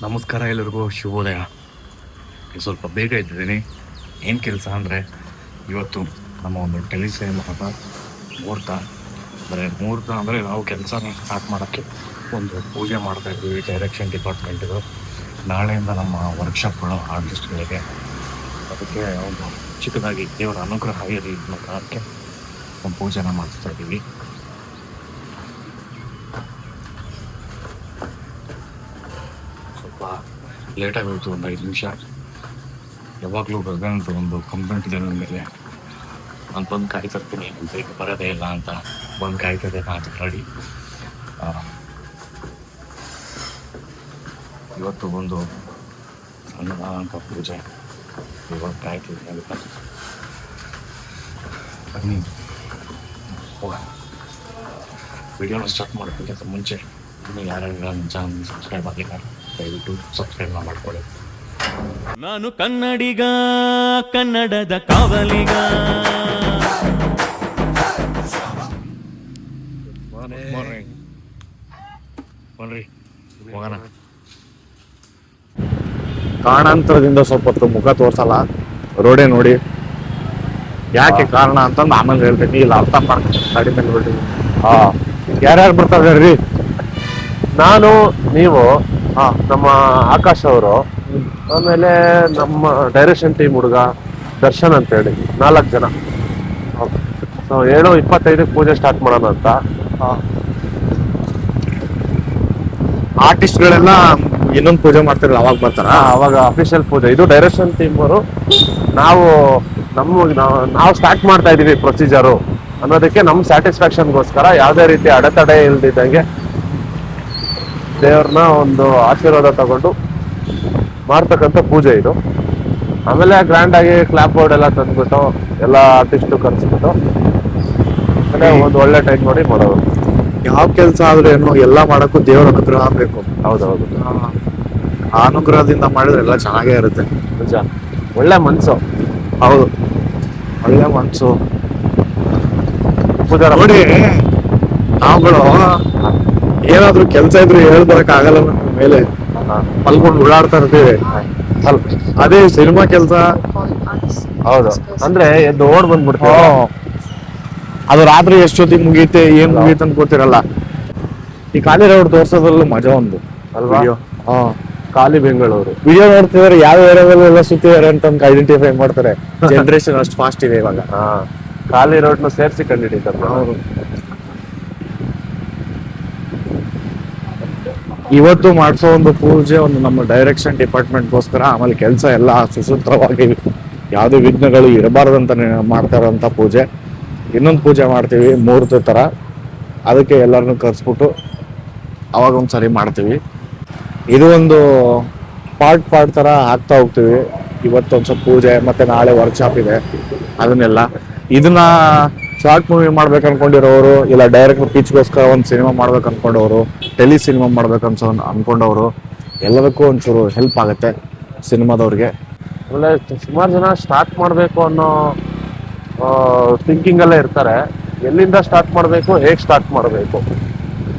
ನಮಸ್ಕಾರ ಎಲ್ಲರಿಗೂ ಶುಭೋದಯ. ಸ್ವಲ್ಪ ಬೇಗ ಇದ್ದಿದ್ದೀನಿ. ಏನು ಕೆಲಸ ಅಂದರೆ ಇವತ್ತು ನಮ್ಮ ಒಂದು ಟೆಲಿಸಿನಿಮಾದ ಮುಹೂರ್ತ. ಅಂದರೆ ನಾವು ಕೆಲಸನ ಸ್ಟಾರ್ಟ್ ಮಾಡೋಕ್ಕೆ ಒಂದು ಪೂಜೆ ಮಾಡ್ತಾಯಿದ್ವಿ ಡೈರೆಕ್ಷನ್ ಡಿಪಾರ್ಟ್ಮೆಂಟಿದು. ನಾಳೆಯಿಂದ ನಮ್ಮ ವರ್ಕ್ಶಾಪ್ಗಳು ಆರ್ಟಿಸ್ಟ್ಗಳಿಗೆ, ಅದಕ್ಕೆ ಒಂದು ಚಿಕ್ಕದಾಗಿ ದೇವರ ಅನುಗ್ರಹ ಇರಲಿ ಅನ್ನೋ ಕಾರಣಕ್ಕೆ ಒಂದು ಪೂಜೆನ ಮಾಡಿಸ್ತಾ ಇದ್ದೀವಿ. ಸ್ವಲ್ಪ ಲೇಟಾಗಿ ಹೋಯಿತು, ಒಂದು 5 ನಿಮಿಷ. ಯಾವಾಗಲೂ ಗಗನದ ಒಂದು ಕಂಪ್ಲೇಂಟ್ ಇದೆ ನನ್ನ ಮೇಲೆ. ನಾನು ಬಂದು ಕಾಯ್ತಿರ್ತೀನಿ, ಬೇಗ ಬರೋದೇ ಇಲ್ಲ ಅಂತ. ಬಂದು ಕಾಯ್ತದೆ ಅಂತ ಗಾಡಿ. ಇವತ್ತು ಒಂದು ಸಣ್ಣದಾದಂಥ ಪೂಜೆ ಇವಾಗ ಕಾಯ್ತಿದ್ದೀನಿ. ಅದಕ್ಕೆ ಬನ್ನಿ ಹೋಗೋಣ. ವಿಡಿಯೋನ ಸ್ಟಾರ್ಟ್ ಮಾಡೋದಕ್ಕಿಂತ ಮುಂಚೆ ಇನ್ನು ಯಾರ್ಯಾರು ನನ್ನ ಚಾನಲ್ ಸಬ್ಸ್ಕ್ರೈಬ್ ಆಗಿಲ್ಲ ದಯವಿಟ್ಟು ಸಬ್ಸ್ಕ್ರೈಬ್ ಮಾಡ್ಕೊಳ್ಳಿ. ನಾನು ಕನ್ನಡಿಗ, ಕನ್ನಡದ ಕಾವಲಿಗ. ಬನ್ರಿ ಹೋಗೋಣ. ಕಾರಣಾಂತರದಿಂದ ಸ್ವಲ್ಪ ಹೊತ್ತು ಮುಖ ತೋರ್ಸಲ್ಲ, ರೋಡೇ ನೋಡಿ. ಯಾಕೆ ಕಾರಣ ಅಂತಂದು ಆಮೇಲೆ ಹೇಳ್ತೀನಿ. ಇಲ್ಲ ಅರ್ಥ ಮಾಡ್ತೀನಿ. ಗಾಡಿ ಮೇಲೆ ಬಿಡಿ. ಯಾರ್ಯಾರು ಬರ್ತಾ ಇದಾರ್ರಿ? ನಾನು, ನೀವು, ನಮ್ಮ ಆಕಾಶ್ ಅವರು, ಆಮೇಲೆ ನಮ್ಮ ಡೈರೆಕ್ಷನ್ ಟೀಮ್ ಹುಡುಗ ದರ್ಶನ್ ಅಂತ ಹೇಳಿ 4 ಜನ. ಸೊ 7:25 ಪೂಜೆ ಸ್ಟಾರ್ಟ್ ಮಾಡೋಣ ಅಂತ. ಆರ್ಟಿಸ್ಟ್ಗಳೆಲ್ಲ ಇನ್ನೊಂದು ಪೂಜೆ ಮಾಡ್ತಾರಲ್ಲ, ಅವಾಗ ಬರ್ತಾರ? ಅವಾಗ ಅಫಿಷಿಯಲ್ ಪೂಜೆ. ಇದು ಡೈರೆಕ್ಷನ್ ಟೀಮ್ ಅವರು. ನಾವು ಸ್ಟಾರ್ಟ್ ಮಾಡ್ತಾ ಇದೀವಿ ಪ್ರೊಸೀಜರು ಅನ್ನೋದಕ್ಕೆ ನಮ್ಮ ಸ್ಯಾಟಿಸ್ಫ್ಯಾಕ್ಷನ್ಗೋಸ್ಕರ ಯಾವುದೇ ರೀತಿ ಅಡೆತಡೆ ಇಲ್ದಿದ್ದಂಗೆ ದೇವ್ರನ್ನ ಒಂದು ಆಶೀರ್ವಾದ ತಗೊಂಡು ಮಾಡ್ತಕ್ಕಂಥ ಪೂಜೆ ಇದು. ಆಮೇಲೆ ಗ್ರ್ಯಾಂಡ್ ಆಗಿ ಕ್ಲಾಪ್ ಬೋರ್ಡ್ ಎಲ್ಲ ತಂದ್ಬಿಟ್ಟು ಎಲ್ಲ ಆರ್ಟಿಸ್ಟು ಕರೆಸ್ಬಿಟ್ಟು ಒಂದು ಒಳ್ಳೆ ಟೈಮ್ ನೋಡಿ ಮಾಡೋದು. ಯಾವ ಕೆಲಸ ಆದ್ರೆ ಏನು, ಎಲ್ಲ ಮಾಡಕ್ಕೂ ದೇವರ ಅನುಗ್ರಹ ಬೇಕು. ಹೌದೌದು. ಆ ಅನುಗ್ರಹದಿಂದ ಮಾಡಿದ್ರೆ ಎಲ್ಲ ಚೆನ್ನಾಗೇ ಇರುತ್ತೆ. ನಿಜ. ಒಳ್ಳೆ ಮನ್ಸು. ಹೌದು, ಒಳ್ಳೆ ಮನ್ಸು. ಪೂಜಾರ ನೋಡಿ, ನಾವುಗಳು ಏನಾದ್ರು ಕೆಲಸ ಇದ್ರು ಹೇಳ್ಬರಕ್ ಆಗಲ್ಲ. ನಮ್ಮ ಮೇಲೆ ಮಲ್ಕೊಂಡು ಓಡಾಡ್ತಾ ಇರ್ತೀವಿ. ಅದೇ ಸಿನಿಮಾ ಕೆಲಸ ಹೌದು ಅಂದ್ರೆ ಎದ್ದು ಓಡ್ ಬಂದ್ಬಿಡ್ತೀವಿ. ಅದು ರಾತ್ರಿ ಎಷ್ಟೊತ್ತಿಗೆ ಮುಗೀತೆ, ಏನ್ ಮುಗೀತೆ ಅಂತ ಗೊತ್ತಿರಲ್ಲ. ಈ ಖಾಲಿ ರೋಡ್ ತೋರ್ಸೋದ್ರಲ್ಲೂ ಮಜಾ ಒಂದು ಅಲ್ವಾ? ಹಾ, ಖಾಲಿ ಬೆಂಗಳೂರು ವಿಡಿಯೋ ನೋಡ್ತಿದಾರೆ, ಯಾವ ಏರಿಯಾದಲ್ಲೆಲ್ಲ ಸುತ್ತಿದ್ದಾರೆ ಅಂತ ಐಡೆಂಟಿಫೈ ಮಾಡ್ತಾರೆ. ಜನರೇಷನ್ ಅಷ್ಟು ಫಾಸ್ಟ್ ಇದೆ ಇವಾಗ. ಖಾಲಿ ರೋಡ್ನ ಸೇರಿಸಿ ಕಂಡಿಡಿತಾರೆ. ಇವತ್ತು ಮಾಡಿಸೋ ಒಂದು ಪೂಜೆ ಒಂದು ನಮ್ಮ ಡೈರೆಕ್ಷನ್ ಡಿಪಾರ್ಟ್ಮೆಂಟ್ಗೋಸ್ಕರ. ಆಮೇಲೆ ಕೆಲಸ ಎಲ್ಲ ಸುಸೂತ್ರವಾಗಿ ಯಾವುದೇ ವಿಘ್ನಗಳು ಇರಬಾರ್ದಂತ ಮಾಡ್ತಾ ಇರೋಂಥ ಪೂಜೆ. ಇನ್ನೊಂದು ಪೂಜೆ ಮಾಡ್ತೀವಿ ಮುಹೂರ್ತ ಥರ, ಅದಕ್ಕೆ ಎಲ್ಲರನ್ನೂ ಕರೆಸ್ಬಿಟ್ಟು ಅವಾಗ ಒಂದ್ಸರಿ ಮಾಡ್ತೀವಿ. ಇದು ಒಂದು ಪಾರ್ಟ್ ಥರ ಹಾಕ್ತಾ ಹೋಗ್ತೀವಿ. ಇವತ್ತೊಂದು ಸ್ವಲ್ಪ ಪೂಜೆ, ಮತ್ತು ನಾಳೆ ವರ್ಕ್ಶಾಪ್ ಇದೆ. ಅದನ್ನೆಲ್ಲ ಇದನ್ನ ಶಾರ್ಟ್ ಮೂವಿ ಮಾಡ್ಬೇಕು ಅನ್ಕೊಂಡಿರೋರು, ಇಲ್ಲ ಡೈರೆಕ್ಟ್ ಪಿಚ್ಗೋಸ್ಕರ ಒಂದು ಸಿನಿಮಾ ಮಾಡ್ಬೇಕು ಅನ್ಕೊಂಡವರು, ಟೆಲಿ ಸಿನಿಮಾ ಮಾಡ್ಬೇಕು ಅನ್ಕೊಂಡವರು, ಎಲ್ಲದಕ್ಕೂ ಒಂಚೂರು ಹೆಲ್ಪ್ ಆಗುತ್ತೆ ಸಿನಿಮಾದವ್ರಿಗೆ. ಆಮೇಲೆ ಸುಮಾರು ಜನ ಸ್ಟಾರ್ಟ್ ಮಾಡಬೇಕು ಅನ್ನೋ ಥಿಂಕಿಂಗಲ್ಲೇ ಇರ್ತಾರೆ. ಎಲ್ಲಿಂದ ಸ್ಟಾರ್ಟ್ ಮಾಡಬೇಕು, ಹೇಗೆ ಸ್ಟಾರ್ಟ್ ಮಾಡಬೇಕು,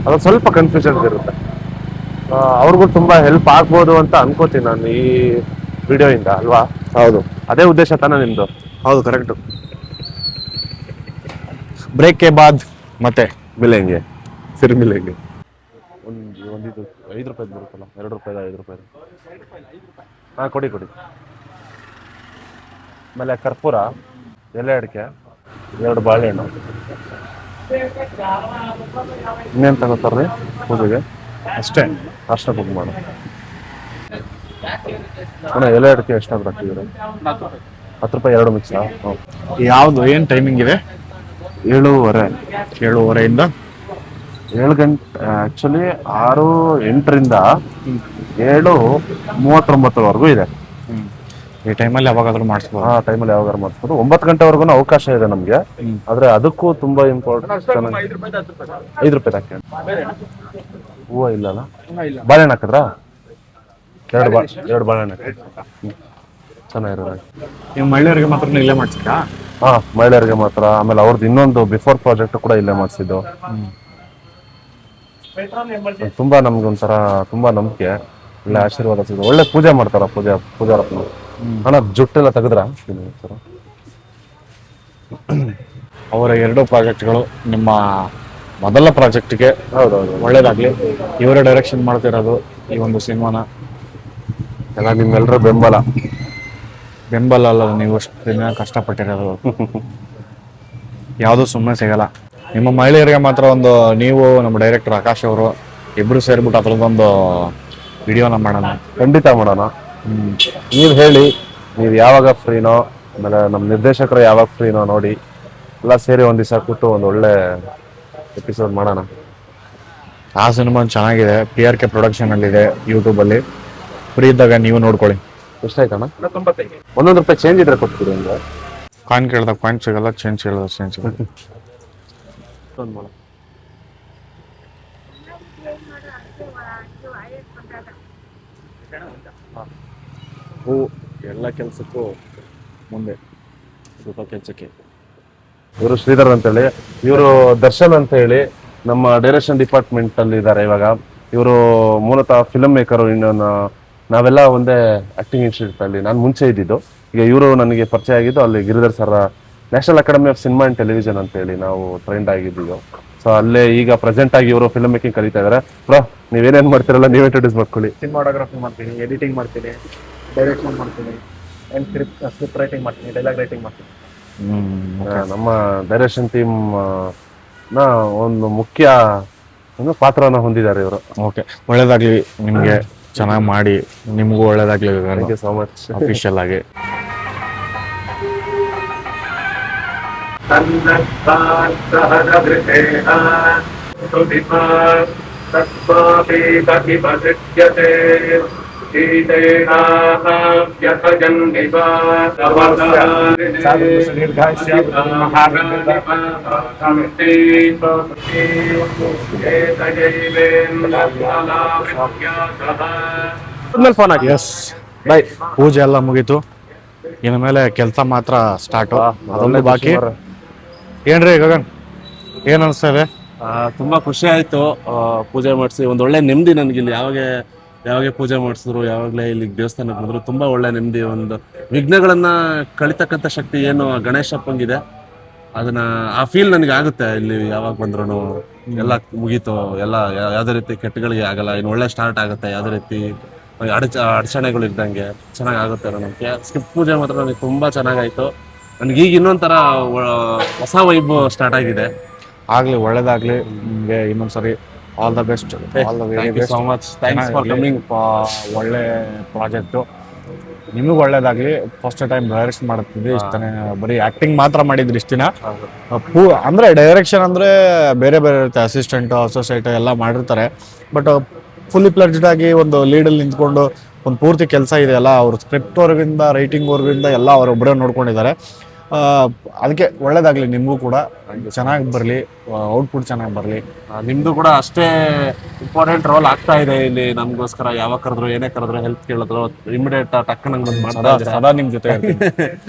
ಅದು ಸ್ವಲ್ಪ ಕನ್ಫ್ಯೂಷನ್ಸ್ ಇರುತ್ತೆ. ಅವ್ರಿಗೂ ತುಂಬಾ ಹೆಲ್ಪ್ ಆಗ್ಬೋದು ಅಂತ ಅನ್ಕೋತೀನಿ ನಾನು ಈ ವಿಡಿಯೋಯಿಂದ, ಅಲ್ವಾ? ಹೌದು, ಅದೇ ಉದ್ದೇಶ ತಾನೇ ನಿಮ್ದು? ಹೌದು, ಕರೆಕ್ಟು. ಬ್ರೇಕ್ ಕೆ ಬಾದ್ ಮತ್ತೆ ಮಿಲೆಂಗೆ, ಫಿರ್ ಮಿಲೆಂಗೆ. ಒಂದಿದು 5 ರೂಪಾಯಿ ಬರುತ್ತಲ್ಲ, 2 ರೂಪಾಯಿ 5 ರೂಪಾಯಿ. ಕೊಡಿ. ಆಮೇಲೆ ಕರ್ಪೂರ, ಎಲೆ ಅಡಿಕೆ, 2 ಬಾಳೆಹಣ್ಣು. ಇನ್ನೇನು ತಗೋತಾರ್ರಿ ಪೂಜೆಗೆ? ಅಷ್ಟೇ. ಅಷ್ಟ ಬುಕ್ ಮಾಡು. ಎಲೆ ಅಡಿಕೆ ಎಷ್ಟಾದ್ರು ಹಾಕಿದ್ರೆ? 10 ರೂಪಾಯಿ 2 ಮಿಕ್ಸಾ? ಯಾವುದು, ಏನು ಟೈಮಿಂಗ್ ಇದೆ? 7:30ಇಂದ 7 ಗಂಟೆ. ಆಕ್ಚುಲಿ 6:08ರಿಂದ 7:39ವರೆಗೂ ಇದೆ. ಈ ಟೈಮಲ್ಲಿ ಯಾವಾಗಾದ್ರೂ ಮಾಡಿಸ್ಬೋದು. ಆ ಟೈಮಲ್ಲಿ ಯಾವಾಗಾದ್ರೂ ಮಾಡಿಸ್ಬೋದು. 9 ಗಂಟೆವರೆಗೂ ಅವಕಾಶ ಇದೆ ನಮಗೆ. ಆದ್ರೆ ಅದಕ್ಕೂ ತುಂಬಾ ಇಂಪಾರ್ಟೆಂಟ್. 5 ರೂಪಾಯಿ ಹಾಕಿ. ಹೂವು ಇಲ್ಲಲ್ಲ? ಬಾಳೆಹಣ್ಣು ಹಾಕಿದ್ರಾ? 2 ಬಾಳೆಹಣ್ಣು ಹಾಕಿ. ಚೆನ್ನಾಗಿರೋದು. ನೀವು ಮಹಿಳೆಯರಿಗೆ ಮಾತ್ರ ಇಲ್ಲೇ ಮಾಡ್ಸಿದ್ರಾ? ಮಹಿಳೆಯರಿಗೆ ಮಾತ್ರ. ಆಮೇಲೆ ಅವ್ರದ್ದು ಇನ್ನೊಂದು ಬಿಫೋರ್ ಪ್ರಾಜೆಕ್ಟ್ ಕೂಡ ಇಲ್ಲೇ ಮಾಡಿಸಿದ್ದು. ತುಂಬಾ ನಮ್ಗೊಂಥರ ತುಂಬಾ ನಂಬಿಕೆ. ಒಳ್ಳೆ ಆಶೀರ್ವಾದ ಸಿಗುತ್ತೆ. ಒಳ್ಳೆ ಪೂಜೆ ಮಾಡ್ತಾರ ಪೂಜಾರಪ್ಪನ. ಅಣ್ಣ ಜುಟ್ಟೆಲ್ಲ ತೆಗೆದ್ರ ಅವರ 2 ಪ್ರಾಜೆಕ್ಟ್ಗಳು ನಿಮ್ಮ ಮೊದಲ ಪ್ರಾಜೆಕ್ಟ್ಗೆ ಹೌದೌದು ಒಳ್ಳೇದಾಗ್ಲಿ. ಇವರೇ ಡೈರೆಕ್ಷನ್ ಮಾಡ್ತಿರೋದು ಈ ಒಂದು ಸಿನಿಮಾನ. ಎಲ್ಲ ನಿಮ್ಮೆಲ್ಲರ ಬೆಂಬಲ ಅಲ್ಲ, ನೀವು ಅಷ್ಟು ದಿನ ಕಷ್ಟಪಟ್ಟಿರೋದು ಯಾವುದೂ ಸುಮ್ಮನೆ ಸಿಗಲ್ಲ. ನಿಮ್ಮ ಮಹಿಳೆಯರಿಗೆ ಮಾತ್ರ ಒಂದು, ನೀವು ನಮ್ಮ ಡೈರೆಕ್ಟರ್ ಆಕಾಶ್ ಅವರು ಇಬ್ರು ಸೇರ್ಬಿಟ್ಟು ಅದ್ರದ್ದೊಂದು ವಿಡಿಯೋನ ಮಾಡೋಣ. ಖಂಡಿತ ಮಾಡೋಣ. ನೀವು ಹೇಳಿ, ನೀವು ಯಾವಾಗ ಫ್ರೀನೋ, ಆಮೇಲೆ ನಮ್ಮ ನಿರ್ದೇಶಕರು ಯಾವಾಗ ಫ್ರೀನೋ ನೋಡಿ ಎಲ್ಲ ಸೇರಿ ಒಂದ್ ದಿವಸ ಕೂತು ಒಂದು ಒಳ್ಳೆ ಎಪಿಸೋಡ್ ಮಾಡೋಣ. ಆ ಸಿನಿಮಾ ಚೆನ್ನಾಗಿದೆ, PRK ಪ್ರೊಡಕ್ಷನ್ ಅಲ್ಲಿದೆ, ಯೂಟ್ಯೂಬಲ್ಲಿ ಫ್ರೀ ಇದ್ದಾಗ ನೀವು ನೋಡ್ಕೊಳ್ಳಿ. ಎಷ್ಟಾಯ್ತಣ್ಣ? 1 ರೂಪಾಯಿ ಚೇಂಜ್ ಇದ್ರೆ ಕೊಟ್ಬಿಡಿ. ಅಂದ್ರೆ ಕಾಯಿನ್ ಕೇಳಿದಾಗ ಕಾಯಿನ್ ಸಿಗಲ್ಲ, ಚೇಂಜ್ ಕೇಳಿದಾಗ ಚೇಂಜ್ ಸಿಗಲ್ಲ. ಹೂ ಎಲ್ಲ ಕೆಲಸಕ್ಕೂ ಮುಂದೆ, ಸ್ವಲ್ಪ ಕೆಲಸಕ್ಕೆ. ಇವರು ಶ್ರೀಧರ್ ಅಂತೇಳಿ, ಇವರು ದರ್ಶನ್ ಅಂತ ಹೇಳಿ ನಮ್ಮ ಡೈರೆಕ್ಷನ್ ಡಿಪಾರ್ಟ್ಮೆಂಟ್ ಅಲ್ಲಿ ಇದ್ದಾರೆ ಇವಾಗ. ಇವರು ಮೂಲತಃ ಫಿಲ್ಮ್ ಮೇಕರು. ಇನ್ನೊಂದು ನಾವೆಲ್ಲ ಒಂದೇ ಆಕ್ಟಿಂಗ್ ಇನ್ಸ್ಟಿಟ್ಯೂಟ್ ಅಲ್ಲಿ ನಾನು ಮುಂಚೆ ಇದ್ದಿದ್ದು. ಈಗ ಇವರು ನನಗೆ ಪರಿಚಯ ಆಗಿದ್ದು ಅಲ್ಲಿ Giridhar sir national academy of cinema and television ಅಂತ ಹೇಳಿ ನಾವು ಟ್ರೈನ್ಡ್ ಆಗಿದ್ದೀವಿ. ಸೊ ಅಲ್ಲೇ ಈಗ ಪ್ರೆಸೆಂಟ್ ಆಗಿ ಇವರು ಫಿಲ್ಮ್ ಮೇಕಿಂಗ್ ಕಲಿತಾ ಇದ್ದಾರೆ. ಬ್ರೋ, ನೀವೇನೇನ್ ಮಾಡ್ತಿರಲ್ಲ ನೀವ್ ಇಂಟ್ರೊಡ್ಯೂಸ್ ಮಾಡ್ಕೊಳ್ಳಿ. ಸಿನಿಮಾಟೋಗ್ರಫಿ ಮಾಡ್ತೀನಿ, ಎಡಿಟಿಂಗ್ ಮಾಡ್ತೀನಿ, ಡೈರೆಕ್ಷನ್ ಮಾಡ್ತೀನಿ, ಸ್ಕ್ರಿಪ್ಟ್ ರೈಟಿಂಗ್ ಮಾಡ್ತೀನಿ, ಡೈಲಾಗ್ ರೈಟಿಂಗ್ ಮಾಡ್ತೀನಿ. ನಮ್ಮ ಡೈರೆಕ್ಷನ್ ಟೀಮ್ ನ ಒಂದು ಮುಖ್ಯ ಪಾತ್ರನ ಹೊಂದಿದ್ದಾರೆ ಇವರು. ಓಕೆ, ಒಳ್ಳೇದಾಗ್ಲಿ ನಿಮಗೆ, ಚೆನ್ನಾಗಿ ಮಾಡಿ, ನಿಮಗೂ ಒಳ್ಳೇದಾಗ್ಲಿ. Thank you so much. Official ಆಗಿ ಎಸ್ ಬೈ. ಪೂಜೆ ಎಲ್ಲ ಮುಗೀತು, ಇನ್ನು ಮೇಲೆ ಕೆಲಸ ಮಾತ್ರ ಸ್ಟಾರ್ಟ್. ಅದೊಂದು ಬಾಕಿ. ಏನ್ರಿ ಗಗನ್, ಏನ್ ಅನಿಸ್ತಾ ಇದೆ? ತುಂಬಾ ಖುಷಿ ಆಯ್ತು ಪೂಜೆ ಮಾಡಿಸಿ. ಒಂದು ಒಳ್ಳೆ ನೆಮ್ಮದಿ ನನಗೆ ಇಲ್ಲಿ. ಯಾವಾಗ ಪೂಜೆ ಮಾಡಿಸಿದ್ರು, ಯಾವಾಗಲೇ ಇಲ್ಲಿ ದೇವಸ್ಥಾನಕ್ಕೆ ಬಂದ್ರು ತುಂಬಾ ಒಳ್ಳೆ ನೆಮ್ಮದಿ. ಒಂದು ವಿಘ್ನಗಳನ್ನ ಕಳಿತಕ್ಕಂಥ ಶಕ್ತಿ ಏನು ಗಣೇಶಪ್ಪಂಗಿದೆ, ಅದನ್ನ ಆ ಫೀಲ್ ನನಗೆ ಆಗುತ್ತೆ ಇಲ್ಲಿ ಯಾವಾಗ ಬಂದ್ರು. ಎಲ್ಲ ಮುಗೀತು, ಎಲ್ಲ ಯಾವ್ದೇ ರೀತಿ ಕೆಟ್ಟಗಳಿಗೆ ಆಗಲ್ಲ. ಇನ್ನು ಒಳ್ಳೆ ಸ್ಟಾರ್ಟ್ ಆಗುತ್ತೆ. ಯಾವ್ದೇ ರೀತಿ ಅಡಚಣೆಗಳು ಇದ್ದಂಗೆ ಚೆನ್ನಾಗಿ ಆಗುತ್ತೆ. ನನಗೆ ಸ್ಕಿಪ್ ಪೂಜೆ ಮಾತ್ರ ನನಗೆ ತುಂಬಾ ಚೆನ್ನಾಗಾಯ್ತು. ನನಗೆ ಈಗ ಇನ್ನೊಂಥರ ಹೊಸ ವೈಬ್ ಸ್ಟಾರ್ಟ್ ಆಗಿದೆ. ಆಗ್ಲಿ, ಒಳ್ಳೇದಾಗ್ಲಿ ನಿಮಗೆ. ಇನ್ನೊಂದ್ಸರಿ all the best. Thank you so much. Thanks for coming. ಒಳ್ಳೆ ಪ್ರಾಜೆಕ್ಟು, ನಿಮಗೂ ಒಳ್ಳೇದಾಗ್ಲಿ. ಫಸ್ಟ್ ಟೈಮ್ ಡೈರೆಕ್ಷನ್ ಮಾಡುತ್ತಿದ್ದೆ, ಇಷ್ಟನೇ ಬರೀ ಆಕ್ಟಿಂಗ್ ಮಾತ್ರ ಮಾಡಿದ್ರಿ ಇಷ್ಟ ದಿನ. ಅಂದ್ರೆ ಡೈರೆಕ್ಷನ್ ಅಂದ್ರೆ ಬೇರೆ ಬೇರೆ ಇರುತ್ತೆ, ಅಸಿಸ್ಟೆಂಟ್, ಅಸೋಸಿಯೇಟ್ ಎಲ್ಲ ಮಾಡಿರ್ತಾರೆ. ಬಟ್ ಫುಲ್ಲಿ ಪ್ಲಡ್ಜ್ಡ್ ಆಗಿ ಒಂದು ಲೀಡಲ್ಲಿ ನಿಂತ್ಕೊಂಡು ಒಂದು ಪೂರ್ತಿ ಕೆಲಸ ಇದೆಯಲ್ಲ, ಅವ್ರ ಸ್ಕ್ರಿಪ್ಟ್ ವರ್ಗಿಂದ ರೈಟಿಂಗ್ ವರ್ಗಿಂದ ಎಲ್ಲ ಅವರೊಬ್ಬರೇ ನೋಡ್ಕೊಂಡಿದ್ದಾರೆ. ಅದಕ್ಕೆ ಒಳ್ಳೇದಾಗ್ಲಿ ನಿಮಗೂ ಕೂಡ, ಚೆನ್ನಾಗಿ ಬರಲಿ, ಔಟ್ಪುಟ್ ಚೆನ್ನಾಗಿ ಬರಲಿ. ನಿಮ್ದು ಕೂಡ ಅಷ್ಟೇ ಇಂಪಾರ್ಟೆಂಟ್ ರೋಲ್ ಆಗ್ತಾ ಇದೆ ಇಲ್ಲಿ ನಮ್ಗೋಸ್ಕರ. ಯಾವಾಗ ಕರೆದ್ರು, ಏನೇ ಕರೆದ್ರು, ಹೆಲ್ಪ್ ಕೇಳಿದ್ರು, ಇಮಿಡಿಯೇಟ್ ಟಕ್ಕನ ಸದಾ ನಿಮ್ ಜೊತೆ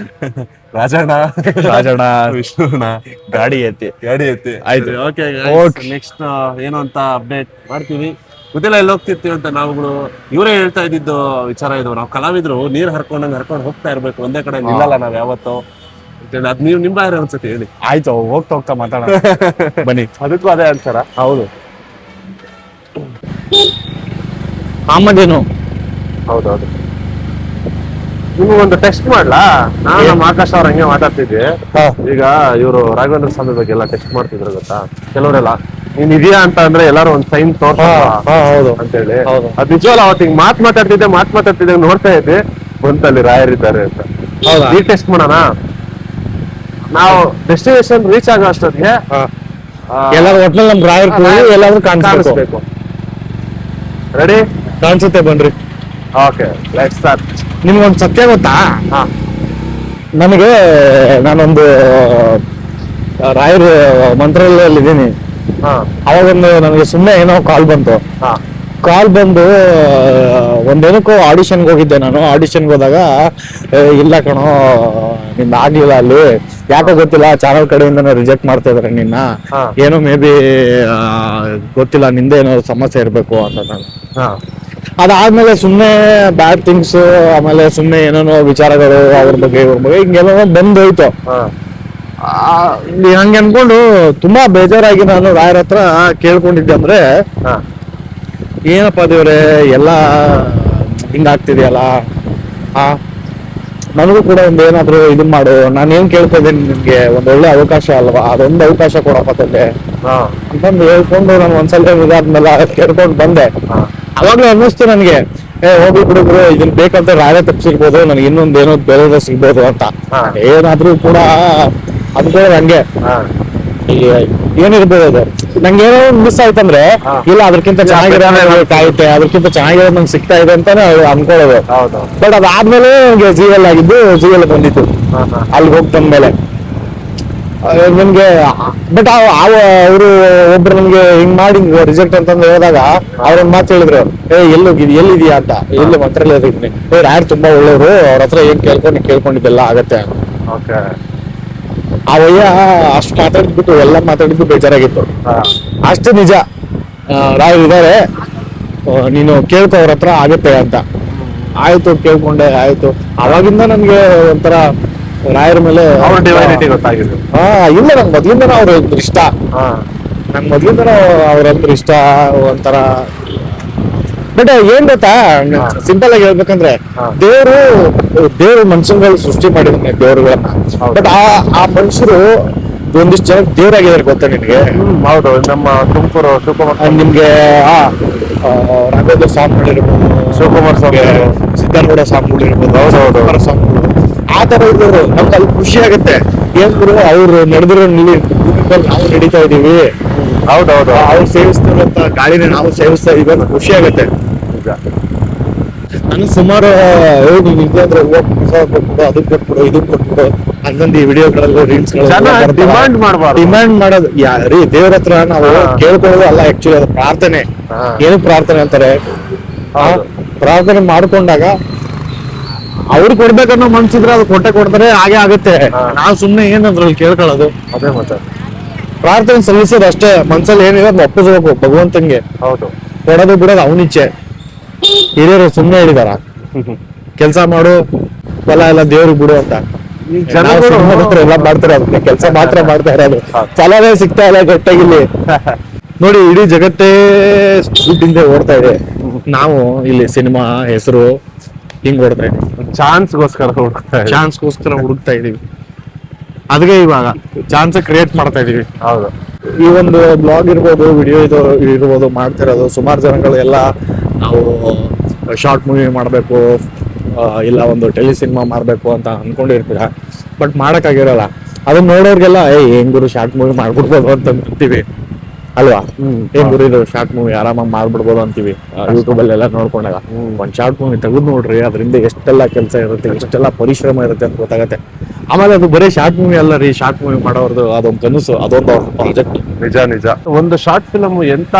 ರಾಜಣ್ಣ ವಿಷ್ಣುನ ಗಾಡಿ ಎತ್ತಿ ಆಯ್ತು. ಓಕೆ, ನೆಕ್ಸ್ಟ್ ಏನು ಅಂತ ಅಪ್ಡೇಟ್ ಮಾಡ್ತೀವಿ. ಗೊತ್ತಿಲ್ಲ ಎಲ್ಲಿ ಹೋಗ್ತಿರ್ತೀವಿ ಅಂತ. ನಾವುಗಳು ಇವರೇ ಹೇಳ್ತಾ ಇದ್ದಿದ್ದು ವಿಚಾರ ಇದು, ನಾವು ಕಲಾವಿದ್ರು ನೀರ್ ಹರ್ಕೊಂಡು ಹೋಗ್ತಾ ಇರ್ಬೇಕು, ಒಂದೇ ಕಡೆ ನಿಲ್ಲಲ್ಲ ನಾವ್ ಯಾವತ್ತು. ಅದ್ ನೀವು ನಿಮ್ಮ ಬಾರಿ ಅನ್ಸುತ್ತೆ ಹೇಳಿ. ಆಯ್ತು, ಹೋಗ್ತಾ ಮಾತಾಡೋಣ ಬನ್ನಿ. ಅದಕ್ಕೂ ಅದೇ ಅನ್ಸಾರ? ಹೌದು, ಆಮದೇನು. ಹೌದೌದು. ನಿಮ್ಗೆ ಒಂದು ಟೆಸ್ಟ್ ಮಾಡ್ಲಾ? ನಾನು ನಮ್ಮ ಆಕಾಶ್ ಅವ್ರ ಹಂಗೆ ಮಾತಾಡ್ತಿದ್ದೆ. ಈಗ ಇವರು ರಾಘವೇಂದ್ರ ಸ್ವಾಮಿ ಬಗ್ಗೆ ಎಲ್ಲ ಟೆಸ್ಟ್ ಮಾಡ್ತಿದ್ರು ಗೊತ್ತಾ ಕೆಲವರೆಲ್ಲ. ನೀನ್ ಇದೆಯಾ ಅಂತ ಅಂದ್ರೆ ಎಲ್ಲಾರು ಒಂದ್ ಸೈನ್ ತೋರ್ಸ ಅಂತೇಳಿ. ಅದ್ ನಿಜವಲ್ಲ, ಅವತ್ತು ಹಿಂಗ್ ಮಾತಾಡ್ತಿದ್ದೆ ನೋಡ್ತಾ ಇದ್ದೆ, ಬಂತಲ್ಲಿ ರಾಯರಿದ್ದಾರೆ ಅಂತ. ಈ ಟೆಸ್ಟ್ ಮಾಡೋಣ. ನಾವು ಡೆಸ್ಟಿನೇಷನ್ ರೀಚ್ ಆಗೋ ಅಷ್ಟೊತ್ತಿಗೆ ಎಲ್ಲಾರು ಒಟ್ನಲ್ಲಿ ನಮ್ ರಾಯರ್ ಎಲ್ಲಾದ್ರೂ ಕಾಣಿಸ್ಬೇಕು. ರೆಡಿ? ಕಾಣಿಸುತ್ತೆ, ಬನ್ರಿ. Okay, let's start. ನಿಮ್ಗೊಂದು ಸತ್ಯ ಗೊತ್ತಾ? ನನಗೆ ನಾನೊಂದು ರಾಯರ್ ಮಂತ್ರಾಲಯದಲ್ಲಿ ಇದ್ದೀನಿ. ಅವಾಗೊಂದು ನನಗೆ ಸುಮ್ಮನೆ ಏನೋ ಕಾಲ್ ಬಂತು. ಒಂದೇನಕ್ಕೂ ಆಡಿಷನ್ಗೆ ಹೋಗಿದ್ದೆ ನಾನು. ಆಡಿಷನ್ಗೆ ಹೋದಾಗ ಇಲ್ಲ ಕಣೋ, ನಿಂದ ಆಗ್ಲಿಲ್ಲ ಅಲ್ಲಿ, ಯಾಕೋ ಗೊತ್ತಿಲ್ಲ, ಚಾನಲ್ ಕಡೆಯಿಂದ ರಿಜೆಕ್ಟ್ ಮಾಡ್ತಾ ಇದಾರೆ ನಿನ್ನ, ಏನೋ ಮೇ ಬಿ ಗೊತ್ತಿಲ್ಲ, ನಿಂದೆ ಏನೋ ಸಮಸ್ಯೆ ಇರ್ಬೇಕು ಅಂತ. ನಾನು ಅದಾದ್ಮೇಲೆ ಸುಮ್ಮನೆ ಬ್ಯಾಡ್ ಥಿಂಗ್ಸ್, ಆಮೇಲೆ ಸುಮ್ಮನೆ ಏನೇನೋ ವಿಚಾರಗಳು ಅವ್ರ ಬಗ್ಗೆ ಇವ್ರ ಬಗ್ಗೆ ಹಿಂಗೆಲ್ಲ ಬಂದೋಯ್ತು. ಹಂಗೆ ಅನ್ಕೊಂಡು ತುಂಬಾ ಬೇಜಾರಾಗಿ ನಾನು ರಾಯರ ಹತ್ರ ಕೇಳ್ಕೊಂಡಿದ್ದೆ. ಅಂದ್ರೆ ಏನಪ್ಪಾ ದೇವ್ರೆ ಎಲ್ಲ ಹಿಂಗಾಗ್ತಿದೆಯಲ್ಲ, ನನಗೂ ಕೂಡ ಒಂದು ಏನಾದ್ರು ಇದನ್ ಮಾಡು, ನಾನು ಏನ್ ಕೇಳ್ತಾ ಇದ್ದೀನಿ ನಿಮ್ಗೆ ಒಂದ್ ಒಳ್ಳೆ ಅವಕಾಶ ಅಲ್ವಾ, ಅದೊಂದು ಅವಕಾಶ ಕೊಡಪ್ಪ ತಂದೆ ಅಂತಂದು ಹೇಳ್ಕೊಂಡು ನಾನು ಒಂದ್ಸಲ ಇದಾದ್ಮೇಲೆ ಕೇಳ್ಕೊಂಡು ಬಂದೆ. ಅವಾಗ್ಲೂ ಅನ್ನಿಸ್ತು ನನಗೆ, ಹೋಗ್ಲಿ ಬಿಡುಗ್ರು, ಇದನ್ ಬೇಕಂತ ರಾಯ ತಪ್ಸಿರ್ಬೋದು, ನನಗೆ ಇನ್ನೊಂದ್ ಏನೋ ಬೇರೆ ಸಿಗ್ಬೋದು ಅಂತ. ಏನಾದ್ರೂ ಕೂಡ ಅನ್ಕೊಳ್ಳೋದು ಹಂಗೆ ಏನಿರ್ಬೋದು ಅದು. ನಂಗೆ ಏನೋ ಮಿಸ್ ಆಯ್ತಂದ್ರೆ ಇಲ್ಲ ಅದಕ್ಕಿಂತ ಚೆನ್ನಾಗಿರೋಕಾಗುತ್ತೆ, ಅದಕ್ಕಿಂತ ಚೆನ್ನಾಗಿರೋದು ನಂಗೆ ಸಿಗ್ತಾ ಇದೆ ಅಂತಾನೆ ಅನ್ಕೊಳ್ಳೋದು. ಬಟ್ ಅದಾದ್ಮೇಲೆ ನನಗೆ ZL ಆಗಿದ್ದು, ZL ಬಂದಿತ್ತು ಅಲ್ಲಿಗೆ ಹೋಗಿ ತಂದ್ಮೇಲೆ ನನ್ಗೆ. ಬಟ್ ಅವರು ಒಬ್ರು ನನ್ಗೆ ಹಿಂಗ್ ಮಾಡಿ ರಿಜೆಕ್ಟ್ ಅಂತಂದು ಹೇಳಿದಾಗ ಅವ್ರೊಂದ್ ಮಾತು ಹೇಳಿದ್ರು, ಎಲ್ಲಿದೀಯಾ ಅಂತ. ಎಲ್ಲಿ ಮಂತ್ರಾಲಯ ಇದ್ದೀನಿ. ಯಾರು ತುಂಬಾ ಒಳ್ಳೆಯವರು, ಅವ್ರ ಹತ್ರ ಏನ್ ಕೇಳ್ಕೊಂಡಿದ್ದೆಲ್ಲ ಆಗತ್ತೆ. ಆ ವಯ್ಯ ಅಷ್ಟು ಮಾತಾಡಿದ್ಬಿಟ್ಟು ಎಲ್ಲ ಮಾತಾಡಿದ್ದು ಬೇಜಾರಾಗಿತ್ತು. ಅಷ್ಟು ನಿಜ, ರಾಯರು ಇದಾರೆ, ನೀನು ಕೇಳ್ಕೊ ಅವ್ರ ಹತ್ರ ಆಗತ್ತೆ ಅಂತ. ಆಯ್ತು, ಕೇಳ್ಕೊಂಡೆ, ಆಯ್ತು. ಅವಾಗಿಂದ ನನ್ಗೆ ಒಂಥರ ರಾಯರ ಮೇಲೆ ಗೊತ್ತಾಗಿದ್ದು. ಇಲ್ಲ, ನಂಗೆ ಮೊದ್ಲಿಂದನೂ ಅವ್ರ ಇಷ್ಟ, ನಂಗೆ ಮೊದ್ಲಿಂದನೂ ಅವ್ರಂದ್ರೆ ಇಷ್ಟ ಒಂಥರ. ಬಟ್ ಏನ್ ಗೊತ್ತಾ, ಸಿಂಪಲ್ ಆಗಿ ಹೇಳ್ಬೇಕಂದ್ರೆ ದೇವ್ರು ಮನುಷ್ಯರುಗಳು ಸೃಷ್ಟಿ ಮಾಡಿದಾನೆ ದೇವ್ರುಗಳನ್ನ. ಬಟ್ ಆ ಮನುಷ್ಯರು ಒಂದಿಷ್ಟು ಜನ ದೇವ್ರಾಗಿದ್ದಾರೆ ಗೊತ್ತಾ ನಿನ್ಗೆ? ಹೌದು, ನಮ್ಮ ತುಮಕೂರು ಶಿವಕುಮಾರ್ ನಿಮ್ಗೆ ರಾಘವೇಂದ್ರ ಸ್ವಾಮಿಗಳು ಇರ್ಬೋದು, ಶಿವಕುಮಾರ್ ಸ್ವಾಮಿ, ಸಿದ್ದನಗೌಡ ಸ್ವಾಮಿಗಳು ಇರ್ಬೋದು, ಹೌದು ಸ್ವಾಮಿಗಳು, ಆ ತರ ಇದ್ದವರು ನಮ್ಗೆ ಅಲ್ಲಿ ಖುಷಿ ಆಗುತ್ತೆ. ಏನ್ ಗುರು, ಅವ್ರು ನಡೆದಿರೋ ನಾವು ನಡೀತಾ ಇದೀವಿ, ಹೌದೌದು, ಅವ್ರು ಸೇವಿಸ್ತಿರೋಂತ ಗಾಳಿನ ನಾವು ಸೇವಿಸ್ತಾ ಇದೀವಿ ಅಂತ ಖುಷಿ ಆಗುತ್ತೆ. ನಾನು ಸುಮಾರು ಅಂದ್ರೆ ಕೊಟ್ಬಿಡು, ಅದಕ್ಕೆ ಕೊಟ್ಬಿಡು, ಇದಕ್ಕೆ ಕೊಟ್ಬಿಡು ಹಂಗಂದು ಈ ವಿಡಿಯೋಗಳಲ್ಲಿ ರೀಲ್ಸ್ ಡಿಮ್ಯಾಂಡ್ ಮಾಡೋದು ರೀ. ದೇವ್ರ ಹತ್ರ ನಾವು ಕೇಳ್ಕೊಳ್ಳೋದು ಅಲ್ಲ, ಆಕ್ಚುಲಿ ಅದು ಪ್ರಾರ್ಥನೆ. ಏನು ಪ್ರಾರ್ಥನೆ ಅಂತಾರೆ, ಪ್ರಾರ್ಥನೆ ಮಾಡ್ಕೊಂಡಾಗ ಅವ್ರು ಕೊಡ್ಬೇಕನ್ನೋ ಮನ್ಸಿದ್ರೆ ಅದು ಕೊಡ್ತಾರೆ, ಹಾಗೆ ಆಗುತ್ತೆ. ನಾವು ಸುಮ್ನೆ ಏನಂದ್ರಲ್ಲಿ ಕೇಳ್ಕೊಳ್ಳೋದು, ಅದೇ ಮತ್ತೆ ಪ್ರಾರ್ಥನೆ ಸಲ್ಲಿಸೋದು ಅಷ್ಟೇ. ಮನ್ಸಲ್ಲಿ ಏನಿದೆ ಅದು ಒಪ್ಪಿಸ್ಬೇಕು ಭಗವಂತನ್ಗೆ. ಹೌದು, ಕೊಡೋದು ಬಿಡೋದು ಅವನಿಚ್ಛೆ. ಹಿರಿಯರು ಸುಮ್ನೆ ಹೇಳಿದಾರ ಕೆಲ್ಸ ಮಾಡು, ಫಲ ಎಲ್ಲ ದೇವ್ರಿಗೆ ಬಿಡು ಅಂತ. ಎಲ್ಲ ಮಾಡ್ತಾರೆ, ಅದಕ್ಕೆ ಕೆಲಸ ಮಾತ್ರ ಮಾಡ್ತಾ ಇರೋದು, ಫಲವೇ ಸಿಗ್ತಾ ಇಲ್ಲ ಗಟ್ಟಾಗಿಲ್ಲಿ. ನೋಡಿ, ಇಡೀ ಜಗತ್ತೇ ದುಡ್ಡಿಂದ ಓಡ್ತಾ ಇದೆ, ನಾವು ಇಲ್ಲಿ ಸಿನಿಮಾ ಹೆಸರು ಹಿಂಗ್ ಓಡ್ತಾ ಇದೀವಿ, ಚಾನ್ಸ್ಗೋಸ್ಕರ ಹುಡುಕ್ತಾ ಇದೀವಿ. ಅದಕ್ಕೆ ಇವಾಗ ಚಾನ್ಸ್ ಕ್ರಿಯೇಟ್ ಮಾಡ್ತಾ ಇದೀವಿ. ಹೌದು, ಈ ಒಂದು ಬ್ಲಾಗ್ ಇರ್ಬೋದು, ವಿಡಿಯೋ ಇರ್ಬೋದು ಮಾಡ್ತಿರೋದು. ಸುಮಾರು ಜನಗಳು ಎಲ್ಲ ನಾವು ಶಾರ್ಟ್ ಮೂವಿ ಮಾಡಬೇಕು, ಇಲ್ಲ ಒಂದು ಟೆಲಿ ಸಿನಿಮಾ ಮಾಡಬೇಕು ಅಂತ ಅನ್ಕೊಂಡಿರ್ತೀರ. ಬಟ್ ಮಾಡೋಕ್ಕಾಗಿರಲ್ಲ. ಅದನ್ನ ನೋಡೋರ್ಗೆಲ್ಲ ಹೆಂಗ್ ಗುರು ಶಾರ್ಟ್ ಮೂವಿ ಮಾಡ್ಬಿಡ್ಬೋದು ಅಂತ ಅಂತೀವಿ ಅಲ್ವಾ? ಏನ್ ಗುರು ಇದು ಶಾರ್ಟ್ ಮೂವಿ ಆರಾಮಾಗಿ ಮಾಡ್ಬಿಡ್ಬೋದು ಅಂತೀವಿ ಯೂಟ್ಯೂಬ್ ಅಲ್ಲೆಲ್ಲ ನೋಡ್ಕೊಂಡಾಗ. ಒಂದ್ ಶಾರ್ಟ್ ಮೂವಿ ತೆಗೆದು ನೋಡ್ರಿ, ಅದರಿಂದ ಎಷ್ಟೆಲ್ಲ ಕೆಲಸ ಇರುತ್ತೆ, ಎಷ್ಟೆಲ್ಲ ಪರಿಶ್ರಮ ಇರುತ್ತೆ ಅಂತ ಗೊತ್ತಾಗತ್ತೆ. ಆಮೇಲೆ ಅದು ಬರೀ ಶಾರ್ಟ್ ಮೂವಿ ಅಲ್ಲ ರೀ, ಶಾರ್ಟ್ ಮೂವಿ ಮಾಡೋರ್ದು ಅದೊಂದು ಕನಸು, ಅದೊಂದು ಅವ್ರ ಪ್ರಾಜೆಕ್ಟ್. ನಿಜ. ಒಂದು ಶಾರ್ಟ್ ಫಿಲಮ್ ಎಂತ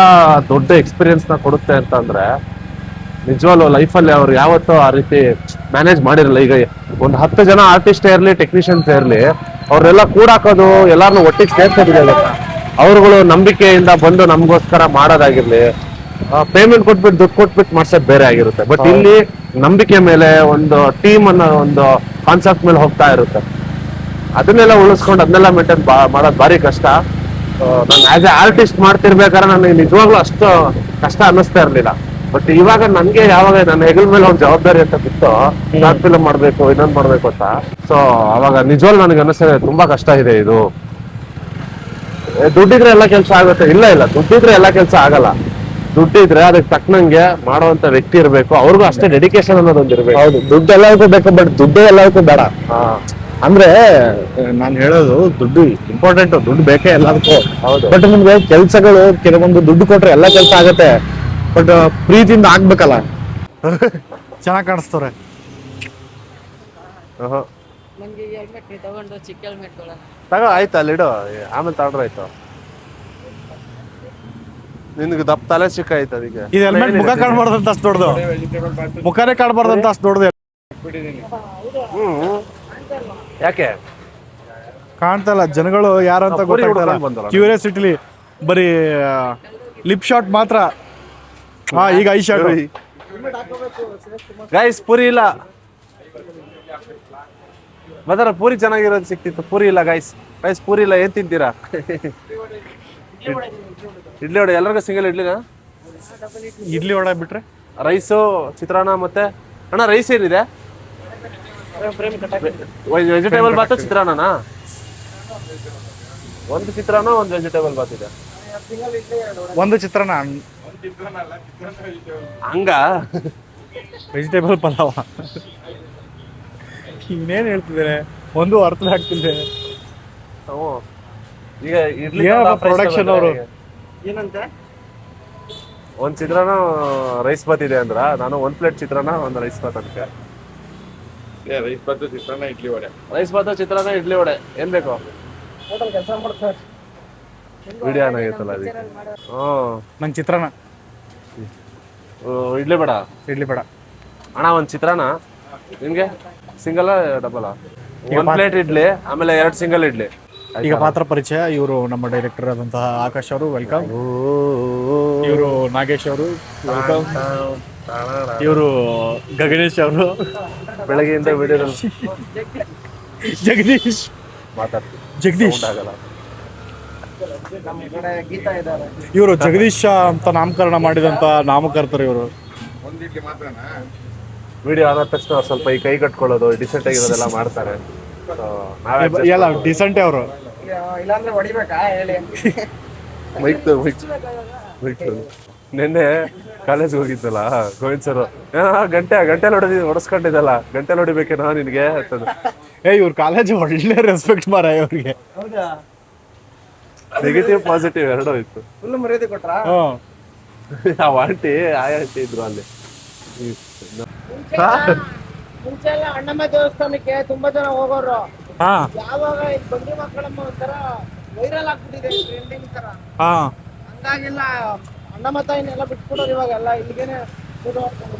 ದೊಡ್ಡ ಎಕ್ಸ್ಪೀರಿಯನ್ಸ್ ನ ಕೊಡುತ್ತೆ ಅಂತ ಅಂದ್ರೆ, ನಿಜವಾಗ್ಲೂ ಲೈಫಲ್ಲಿ ಅವ್ರು ಯಾವತ್ತೂ ಆ ರೀತಿ ಮ್ಯಾನೇಜ್ ಮಾಡಿರಲ್ಲ. ಈಗ ಒಂದು 10 ಜನ ಆರ್ಟಿಸ್ಟ್ ಇರ್ಲಿ, ಟೆಕ್ನಿಷಿಯನ್ಸ್ ಇರ್ಲಿ, ಅವ್ರೆಲ್ಲ ಕೂಡಾಕೋದು, ಎಲ್ಲಾರನ್ನೂ ಒಟ್ಟಿಗೆ ಸೇರ್ಸೋದಿಲ್ಲ. ಅವ್ರುಗಳು ನಂಬಿಕೆಯಿಂದ ಬಂದು ನಮ್ಗೋಸ್ಕರ ಮಾಡೋದಾಗಿರ್ಲಿ, ಪೇಮೆಂಟ್ ಕೊಟ್ಬಿಟ್ಟು ದುಡ್ಡು ಕೊಟ್ಬಿಟ್ಟು ಮಾಡ್ಸೋದು ಬೇರೆ ಆಗಿರುತ್ತೆ. ಬಟ್ ಇಲ್ಲಿ ನಂಬಿಕೆ ಮೇಲೆ ಒಂದು ಟೀಮ್ ಅನ್ನೋ ಒಂದು ಕಾನ್ಸೆಪ್ಟ್ ಮೇಲೆ ಹೋಗ್ತಾ ಇರುತ್ತೆ. ಅದನ್ನೆಲ್ಲ ಉಳಿಸ್ಕೊಂಡು ಅದನ್ನೆಲ್ಲ ಮೇಂಟೈನ್ ಮಾಡೋದು ಭಾರಿ ಕಷ್ಟ. ನಾನು ಆಸ್ ಎ ಆರ್ಟಿಸ್ಟ್ ಮಾಡ್ತಿರ್ಬೇಕಾದ್ರೆ ನನಗೆ ನಿಜವಾಗ್ಲೂ ಅಷ್ಟು ಕಷ್ಟ ಅನ್ನಿಸ್ತಾ ಇರ್ಲಿಲ್ಲ. ಬಟ್ ಇವಾಗ ನನ್ಗೆ ಯಾವಾಗ ನನ್ನ ಹೆಗಲ ಮೇಲೆ ಒಂದು ಜವಾಬ್ದಾರಿ ಅಂತ ಬಿಟ್ಟು ಶಾರ್ಟ್ ಫಿಲಮ್ ಮಾಡ್ಬೇಕು, ಇನ್ನೊಂದು ಮಾಡ್ಬೇಕು ಅಂತ, ಸೊ ಅವಾಗ ನಿಜವಾಗ್ಲೂ ನನಗೆ ಅನಿಸ್ತದೆ ತುಂಬಾ ಕಷ್ಟ ಇದೆ ಇದು. ದುಡ್ಡಿದ್ರೆ ಎಲ್ಲ ಕೆಲಸ ಆಗುತ್ತೆ? ಇಲ್ಲ, ದುಡ್ಡಿದ್ರೆ ಎಲ್ಲ ಕೆಲಸ ಆಗಲ್ಲ. ದುಡ್ಡಿದ್ರೆ ಅದಕ್ಕೆ ತಕ್ಕನಂಗೆ ಮಾಡುವಂತ ವ್ಯಕ್ತಿ ಇರಬೇಕು, ಅವ್ರಿಗೂ ಅಷ್ಟೇ ಡೆಡಿಕೇಶನ್ ಅನ್ನೋದೊಂದು ಇರ್ಬೇಕು. ಹೌದು, ದುಡ್ಡು ಎಲ್ಲದಕ್ಕೂ ಬೇಕು, ಬಟ್ ದುಡ್ಡು ಎಲ್ಲದಕ್ಕೂ ಬೇಡ. ಅಂದ್ರೆ ನಾನು ಹೇಳೋದು, ದುಡ್ಡು ಇಂಪಾರ್ಟೆಂಟ್, ದುಡ್ಡು ಬೇಕೇ ಎಲ್ಲದಕ್ಕೂ. ಬಟ್ ನಿಮ್ಗೆ ಕೆಲ್ಸಗಳು ಕೆಲವೊಂದು ದುಡ್ಡು ಕೊಟ್ರೆ ಎಲ್ಲ ಕೆಲಸ ಆಗತ್ತೆ, ಬಟ್ ಪ್ರೀತಿಯಿಂದ ಆಗ್ಬೇಕಲ್ಲ. ಚೆನ್ನಾಗಿ ಕಾಣಿಸ್ತವ್ರೆ. ನಂಗೆ ಹೆಲ್ಮೆಟ್ ನೀವು ತಗೊಂಡು ಚಿಕ್ಕ ಹೆಲ್ಮೆಟ್ ತಗೋ, ಆಯ್ತು ಅಲ್ಲಿಡು, ಆಮೇಲೆ ತಗೊಂಡ್ರೆ ಆಯ್ತು. ನಿನ್ಗೆ ದಪ್ಪ ತಲೆ ಚಿಕ್ಕ ಆಯ್ತು ಅದಕ್ಕೆ. ಇದು ಹೆಲ್ಮೆಟ್ ಮುಖ ಕಾಣಬಾರ್ದಂತ ಅಷ್ಟು ದೊಡ್ಡದು, ಮುಖನೇ ಕಾಣಬಾರ್ದಂತ ಅಷ್ಟು ದೊಡ್ಡದು. ಯಾಕೆ ಕಾಣ್ತಲ್ಲ, ಜನಗಳು ಯಾರು ಅಂತ ಗೊತ್ತಾಗ್ತಲ್ಲ. ಕ್ಯೂರಿಯಾಸಿಟಿಲಿ ಬರೀ ಲಿಪ್ ಶಾಟ್ ಮಾತ್ರ. ಈಗ ಐ ಶಾಟ್ ಗೈಸ್ ಪೂರಿ ಇಲ್ಲ ಬದರ ಪೂರಿ ಚೆನ್ನಾಗಿರೋದು ಸಿಕ್ತಿತ್ತು ಪೂರಿ ಇಲ್ಲ ಗೈಸ್ ಗೈಸ್ ಪೂರಿ ಇಲ್ಲ ಏನ್ ತಿಂತೀರಾ ಇಡ್ಲಿ ವಡೆ ಎಲ್ಲರಿಗೂ ಸಿಂಗಲ್ ಇಡ್ಲಿನಾ ಇಡ್ಲಿ ವಡೆ ಬಿಟ್ರೆ ರೈಸು ಚಿತ್ರಾನ್ನ ಮತ್ತೆ ಅಣ್ಣ ರೈಸ್ ಏನಿದೆ ವೆಜಿಟೇಬಲ್ ಬಾತ್ ಚಿತ್ರಾನ್ನನಾ ಒಂದು ಚಿತ್ರಾನ್ನ ಒಂದು ವೆಜಿಟೇಬಲ್ ಬಾತ್ ಇದೆ ಒಂದು ಚಿತ್ರಾನ್ನ ಹಂಗ ವೆಜಿಟೇಬಲ್ ಪಲಾವ ಇನ್ನೇನು ಹೇಳ್ತಿದ್ದಾರೆ ಒಂದು ಅರ್ಥ ಆಗ್ತಿದೆ ಈಗ ಇಡ್ಲಿ ಪ್ರೊಡಕ್ಷನ್ ಅವರು ಏನಂತೆ ಒಂದ್ ಚಿತ್ರಾನ್ನ ರೈಸ್ ಬಾತ್ ಇದೆ ಅಂದ್ರ ನಾನು ಒಂದ್ ಪ್ಲೇಟ್ ಚಿತ್ರಾನ್ನ ಒಂದು ರೈಸ್ ಬಾತ್ ಅಂತ ರೈಸ್ ಬಾತ್ ಚಿತ್ರಾನ್ನ ಇಡ್ಲಿ ವಡೆ ರೈಸ್ ಬಾತ್ ಚಿತ್ರಾನ್ನ ಇಡ್ಲಿ ವಡೆ ಏನ್ ಬೇಕು ಹೋಟೆಲ್ ಕೆಲಸ ಮಾಡ್ತಾರೆ ವಿಡಿಯೋ ಏನಾಗೈತಲ್ಲ ಅದಕ್ಕೆ ನಂಗೆ ಚಿತ್ರಾನ್ನ ಇಡ್ಲಿ ಬೇಡ ಇಡ್ಲಿ ಬೇಡ ಅಣ್ಣ ಒಂದ್ ಚಿತ್ರಾನ್ನ ನಿಮ್ಗೆ ಸಿಂಗಲ್ ಡಬಲ್ ಒಂದ್ ಪ್ಲೇಟ್ ಇಡ್ಲಿ ಆಮೇಲೆ 2 ಸಿಂಗಲ್ ಇಡ್ಲಿ ಈಗ ಪಾತ್ರ ಪರಿಚಯ ಇವರು ನಮ್ಮ ಡೈರೆಕ್ಟರ್ ಆದಂತಹ ಆಕಾಶ್ ಅವರು ವೆಲ್ಕಮ್ ಇವರು ನಾಗೇಶ್ ಅವರು ವೆಲ್ಕಮ್ ಇವರು ಗಗನೇಶ್ ಅವರು ಬೆಳಗ್ಗೆಯಿಂದ ವಿಡಿಯೋದಲ್ಲಿ ಜಗದೀಶ್ ಮಾತಾಡ್ತೀವಿ ಜಗದೀಶ್ ಆಗಲ್ಲ ನಮ್ಮ ಕಡೆ ಗೀತಾ ಇದ್ದಾರೆ. ಇವರು ಜಗದೀಶ ಅಂತ ನಾಮಕರಣ ಮಾಡಿದಂತ ನಾಮಕರ್ತರು ಇವರು. ವಿಡಿಯೋ ಆದ ತಕ್ಷಣ ಅವ್ರು ಸ್ವಲ್ಪ ಈ ಕೈ ಕಟ್ಕೊಳ್ಳೋದು ಡಿಸೆಂಟ್ ಆಗಿರೋದೆಲ್ಲ ಮಾಡ್ತಾರೆ. So, ನಾವೇ ಎಲ್ಲ ಡಿಸೆಂಟೇ ಅವರು. ಇಲ್ಲಾಂದ್ರೆ ಹೊಡಿಬೇಕಾ ಹೇಳಿ. ನಿನ್ನೆ ಕಾಲೇಜ್ಗೆ ಹೋಗಿದ್ದಲ್ಲ ಗೋವಿಂದ್ ಸರ್ ಗಂಟೆ ಹೊಡೆಸ್ಕೊಂಡಿದ್ದಲ್ಲ ಗಂಟೆ ಹೊಡಿಬೇಕೇನೋ ನಿನ್ಗೆ ಅಂತಂದು. ಇವ್ರ ಕಾಲೇಜ್ ಒಳ್ಳೆ ರೆಸ್ಪೆಕ್ಟ್ ಮಾರ ಇವ್ರಿಗೆ. ನೆಗೆಟಿವ್ ಪಾಸಿಟಿವ್ ಎರಡೂ ಇತ್ತು. ಫುಲ್ ಮರ್ಯಾದೆ ಕೊಟ್ರಾ? ಆ ಆಂಟಿ ಇದ್ರು ಅಲ್ಲಿ. ಮುಂಚೆ ಎಲ್ಲ ಅಣ್ಣಮ್ಮ ದೇವಸ್ಥಾನಕ್ಕೆ ತುಂಬಾ ಜನ ಹೋಗೋರು. ಹಾ ಯಾವಾಗ ಈ ಬಂಡಿ ಮಕ್ಕಳಮ್ಮ ಒಂಥರ ವೈರಲ್ ಆಗ್ಬಿಟ್ಟಿದೆ ಟ್ರೆಂಡಿಂಗ್ ತರ. ಹಾ ಹಂಗಾಗಿಲ್ಲ ಅಣ್ಣಮ್ಮ ತಾಯಿನೆಲ್ಲ ಬಿಟ್ಬಿಡೋರು ಇವಾಗ ಎಲ್ಲ ಇಲ್ಲಿಗೇನೆ ಶುರು ಮಾಡ್ಕೊಂಡು